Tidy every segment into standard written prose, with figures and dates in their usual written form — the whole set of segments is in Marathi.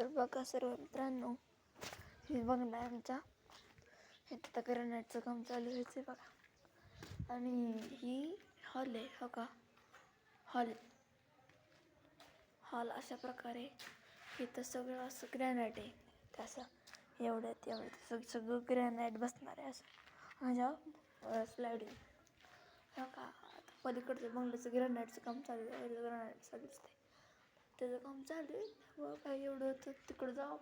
तर बघा सर्व मित्रांनो, हे बंगला आहे आमचा. इथं ग्रॅनाइटचं काम चालू व्हायचं बघा. आणि ही हॉल आहे हो का, हॉल अशा प्रकारे. इथं सगळं असं ग्रॅनाइट आहे, तसं एवढ्यात सगळं ग्रॅनाइट बसणार आहे असं माझ्या स्लायडिंग हो का. पलीकडचं बंगल्याचं ग्रॅनाइटचं काम चालू आहे, ग्रॅनाइट चालू असते त्याचं काम चालू आहे. व काय एवढं होतं तिकडं जाऊ,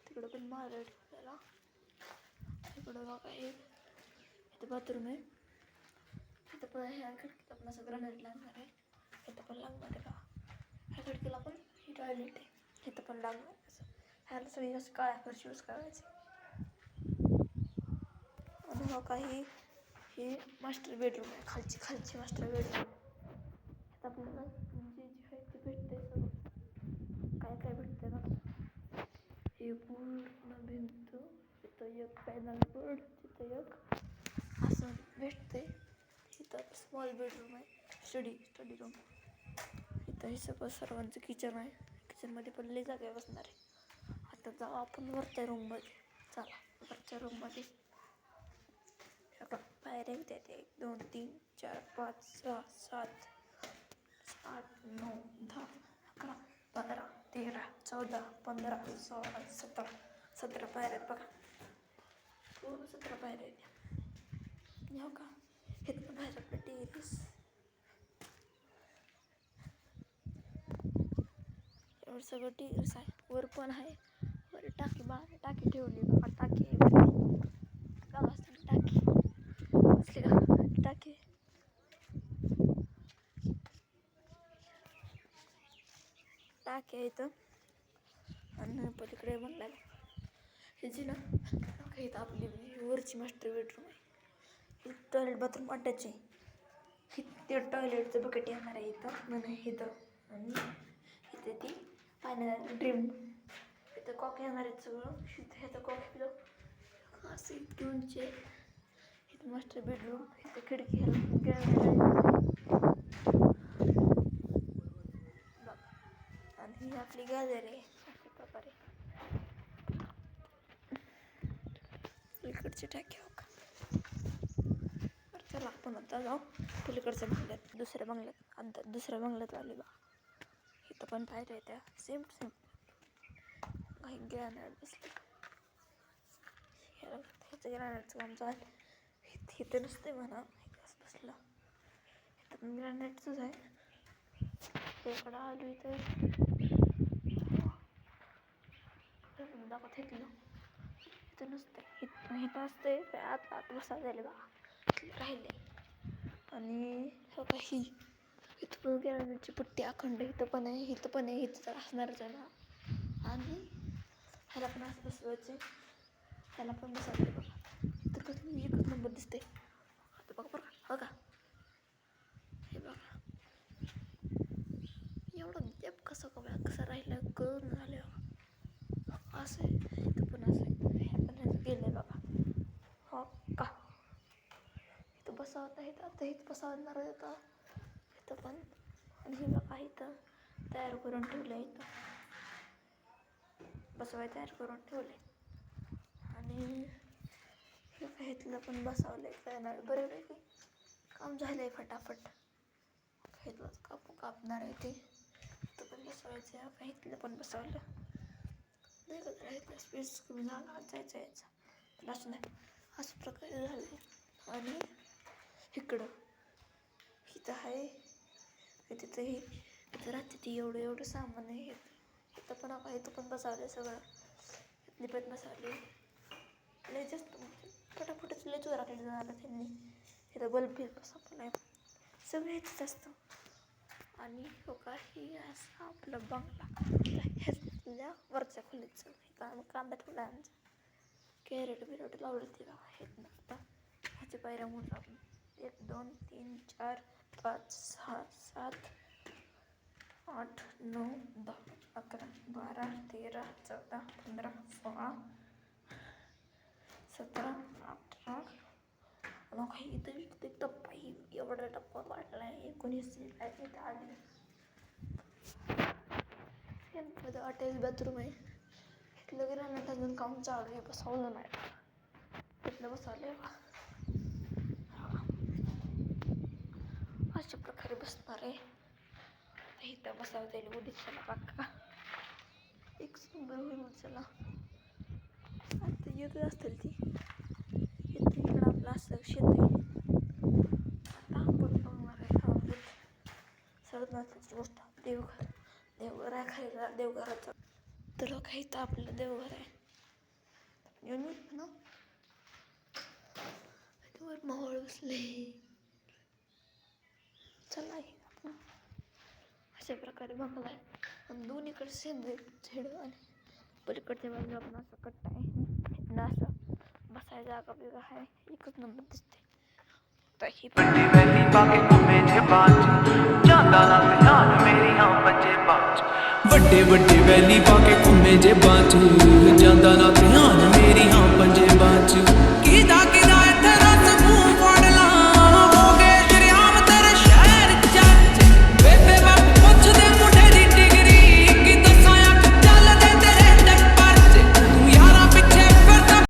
तिकडं पण मारत त्याला. तिकडं बघा इथं बाथरूम आहे, इथं पण ह्या खिडकीला पण असं ग्रॅनाइट लागणार आहे, इथं पण लागणार आहे बघा. ह्या खिडकीला पण ही टॉयलेट आहे, इथं पण लागणार आहे असं. ह्याला सगळी असं काळ्या फरशी यूज करायची. आणि हो काही ही मास्टर बेडरूम आहे, खालची मास्टर बेडरूम. इथं आपल्याला जे आहे ते भेटते सगळं, काय भेटते ना. हे पूर्ण भिंत, तिथं एक पॅनल बोर्ड, तिथं एक असं भेटते. इथं स्मॉल बेडरूम आहे, स्टडी रूम. इथं हे सगळं सर्वांचं किचन आहे, किचनमध्ये पण लई जागा बसणार आहे. आता जाऊ आपण वरच्या रूममध्ये. चला वरच्या रूममध्ये पायऱ्या येते 1 2 3 4 5 6 7 8 9 10 11 12 13 14 15 16 17 पायऱ्या आहेत बघा. पूर्ण 17 पायऱ्या आहेत हो का. इथं बाहेर आपलं टेरेस, एवढं सगळं टेरेस आहे. वर पण आहे, वर टाकी ठेवली बघा. टाकी आहे इथं. आणि पलीकडे म्हणला ह्याची ना इथं आपली वरची मास्टर बेडरूम आहे. हे टॉयलेट बाथरूम अटॅच आहे. ते टॉयलेटचं बकेट येणार आहे इथं म्हणून इथं. आणि इथे ती पाण्याला ड्रीम, इथं कॉक येणार आहेत सगळं. ह्याचं कॉक पिलं असं इतकी उंची आहे. इथं मास्टर बेडरूम, इथं खिडकी आणि ही आपली गॅलरी आहे अशा प्रकारे. पलीकडची टाकी हो का. चला आपण आता जाऊ पलीकडच्या बंगल्यात, दुसऱ्या बंगल्यात आले बा. इथं पण पायऱ्या त्या सेम काही ग्रॅनाइट बसले. ह्याचं ग्रॅनाइटचं काम चालू. इथं नसते म्हणा, इथं बसलं. इथं पण ग्रॅनाइटचंच आहे. इकडं आलो इथं दाखवत घेतलं. इथं नसते, इथं असते आत बसा झाले बा, राहिले. आणि हो काही इथं पण ग्रॅनाइटची पट्टी अखंड इथं पण आहे, इथं तर असणारच आहे ना. आणि ह्याला पण असं बसवायचे, ह्याला पण बसवले बघा. तर कसं एकच नंबर दिसते आता बघा बरं हो का. हे बघा एवढं गॅप कसं राहिलं कळून झालं असं आहे. इथं पण असं आहे, हे पण ह्याचं गेलं आहे बघा हो का. इथं बसवता येतं, आता इथं बसवणार येतं इथं पण. आणि हे बघा इथं तयार करून ठेवलं, इथं तयार करून ठेवले. आणि हे काय इथलं पण बसवलं आहे काय बऱ्यापैकी काम झालं आहे फटाफट. इथलंच कापणार आहे ते, इथं पण बसवायचं आहे का. इथलं पण बसवलं नाही का, जरा इथलं स्पेस कमी झाला जायचं पण असं नाही, असं प्रकारे झालं. आणि इकडं इथं आहे, इथं राहते ती एवढं सामान आहे. इथं पण बसवलं सगळं, इथली पण बसवली. लय जास्त फटाफटच लय जोराकडे झालं त्यांनी. इथं बल्ब बसवलं सगळं इथंच असतं. आणि हो काही असं आपलं बंगला ह्याच्या वरच्या खोलीचं. इथं आम्ही कांदा ठेवला आमचा, कॅरेट लावलं ते बघा. हे आता ह्याच्या पायऱ्या म्हणून आपण 1 2 3 4 5 6 7 8 9 10 11 12 13 14 15 16 17 18 काही इथं टप्पा, एवढा टप्पा वाढला आहे. 19 इथं आले. यांमध्ये अटॅच बाथरूम आहे. इथलं ग्रॅनाइट अजून काम चालू आहे, बसवलं नाही. तिथलं बसवलं बा. अशा प्रकारे बसणार आहे. इथं बसावता येईल उडीसाला पक्का. एक नंबर होईल उडीसाला. आता येत असतील ती. इथं इकडं आपलं असं शेत आहे. आता आपण बघणार आहे थांबत. सर्वात महत्त्वाची गोष्ट देवघर. देवघर आहे खायला देवघराचं. तर काही इथं आपलं देवघर आहे. येऊन येत ना वर माहोळ बसले. चला आपण अशा प्रकारे बंगला आहे. आणि दोन्हीकडे सेंद्रिय झाडं आणि पलीकडच्या बाजूला आपण असं कट्टा आहे. इथनं असं बसायला जागा बिगा आहे. एकच नंबर दिसते. ਵੱਡੀ ਵੈਲੀ ਪਾ ਕੇ ਘੁੰਮੇ ਜੇ ਬਾਂਝ ਜਾਂਦਾ ਨਾ ਧਿਆਨ ਮੇਰੀਆਂ ਬੱਚੇ ਬਾਂਝ ਵੱਡੇ ਵੱਡੇ ਵੈਲੀ ਪਾ ਕੇ ਘੁੰਮੇ ਜੇ ਬਾਂਝ ਜਾਂਦਾ ਨਾ ਧਿਆਨ ਮੇਰੀਆਂ